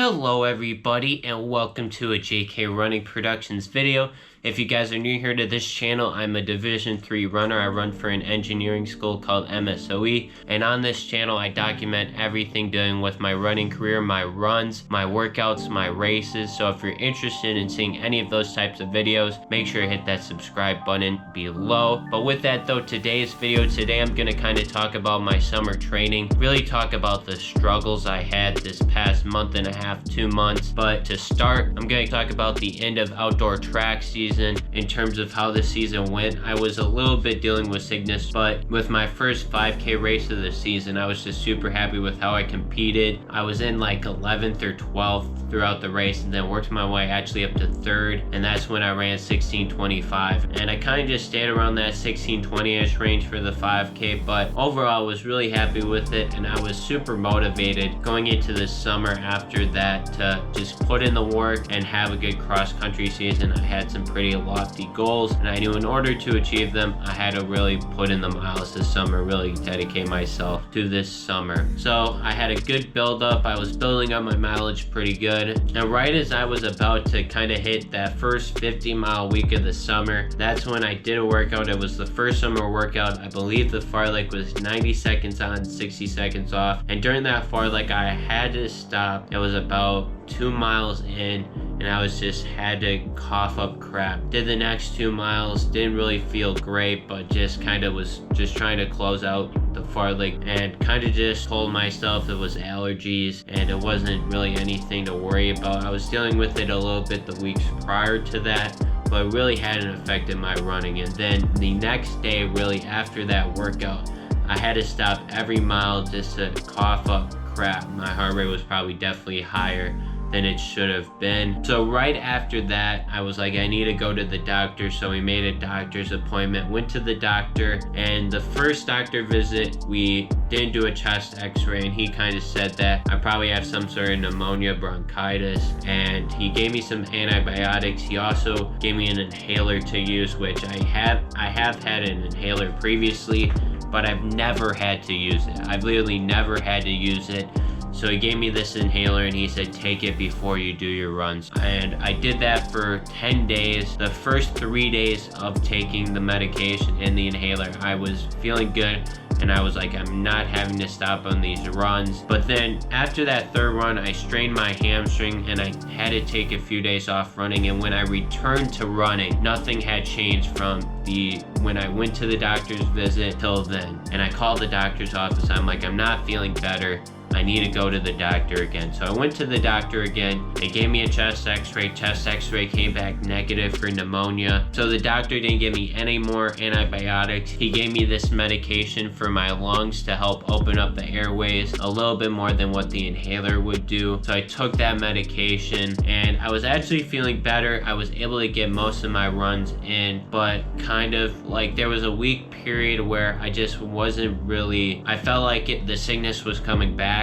Hello everybody and welcome to a JK Running Productions video. If you guys are new here to this channel, I'm a Division III runner. I run for an engineering school called MSOE, and on this channel I document everything doing with my running career, my runs, my workouts, my races. So if you're interested in seeing any of those types of videos, make sure to hit that subscribe button below. But with that though, today I'm going to kind of talk about my summer training, really talk about the struggles I had this past month and a half, 2 months. But to start, I'm going to talk about the end of outdoor track season. In terms of how the season went, I was a little bit dealing with sickness, but with my first 5K race of the season, I was just super happy with how I competed. I was in like 11th or 12th throughout the race, and then worked my way actually up to 3rd, and that's when I ran 16:25, and I kind of just stayed around that 16:20ish range for the 5K. But overall I was really happy with it, and I was super motivated going into the summer after that to just put in the work and have a good cross country season. I had some pretty lofty goals, and I knew in order to achieve them I had to really put in the miles this summer, really dedicate myself to this summer. So I had a good build up. I was building up my mileage pretty good, and right as I was about to kind of hit that first 50-mile week of the summer, that's when I did a workout. It was the first summer workout. I believe the fartlek was 90 seconds on, 60 seconds off, and during that fartlek I had to stop. It was about 2 miles in, and I was just had to cough up crap. Did the next 2 miles, didn't really feel great, but just kind of was just trying to close out the fartlek, and kind of just told myself it was allergies and it wasn't really anything to worry about. I was dealing with it a little bit the weeks prior to that, but it really hadn't affected my running. And then the next day, really after that workout, I had to stop every mile just to cough up crap. My heart rate was probably definitely higher than it should have been. So right after that, I was like, I need to go to the doctor. So we made a doctor's appointment, went to the doctor, and the first doctor visit, we didn't do a chest x-ray, and he kind of said that I probably have some sort of pneumonia, bronchitis, and he gave me some antibiotics. He also gave me an inhaler to use, which I have had an inhaler previously, but I've never had to use it. I've literally never had to use it. So he gave me this inhaler, and he said, take it before you do your runs. And I did that for 10 days. The first 3 days of taking the medication and the inhaler, I was feeling good, and I was like, I'm not having to stop on these runs. But then after that third run, I strained my hamstring, and I had to take a few days off running. And when I returned to running, nothing had changed from when I went to the doctor's visit till then. And I called the doctor's office. I'm like, I'm not feeling better. I need to go to the doctor again. So I went to the doctor again. They gave me a chest x-ray. Chest x-ray came back negative for pneumonia. So the doctor didn't give me any more antibiotics. He gave me this medication for my lungs to help open up the airways a little bit more than what the inhaler would do. So I took that medication, and I was actually feeling better. I was able to get most of my runs in, but kind of like there was a week period where I just wasn't really, I felt like the sickness was coming back.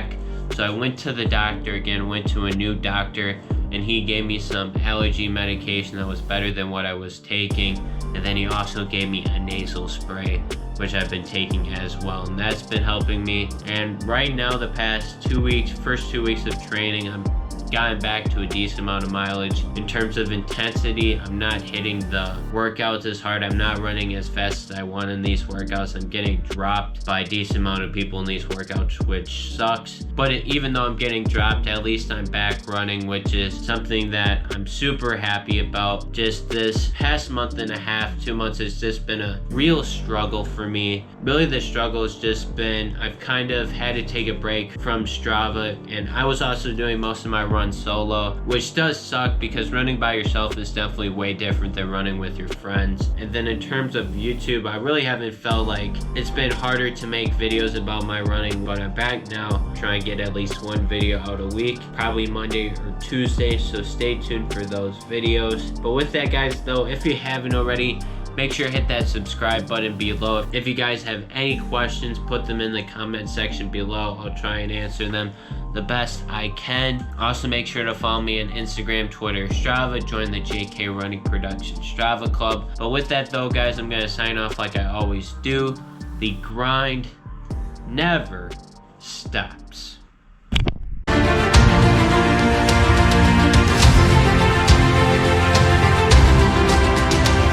So I went to the doctor again, went to a new doctor, and he gave me some allergy medication that was better than what I was taking. And then he also gave me a nasal spray, which I've been taking as well, and that's been helping me. And right now, the past 2 weeks, first 2 weeks of training, I'm gotten back to a decent amount of mileage. In terms of intensity, I'm not hitting the workouts as hard. I'm not running as fast as I want in these workouts. I'm getting dropped by a decent amount of people in these workouts, which sucks. But even though I'm getting dropped, at least I'm back running, which is something that I'm super happy about. Just this past month and a half, 2 months, has just been a real struggle for me. Really, the struggle has just been, I've kind of had to take a break from Strava, and I was also doing most of my runs solo, which does suck because running by yourself is definitely way different than running with your friends. And then in terms of YouTube, I really haven't felt like, it's been harder to make videos about my running, but I'm back now trying to get at least one video out a week, probably Monday or Tuesday, so stay tuned for those videos. But with that, guys, though, if you haven't already, make sure to hit that subscribe button below. If you guys have any questions, put them in the comment section below. I'll try and answer them the best I can. Also, make sure to follow me on Instagram, Twitter, Strava. Join the JK Running Productions Strava Club. But with that though, guys, I'm gonna sign off like I always do. The grind never stops.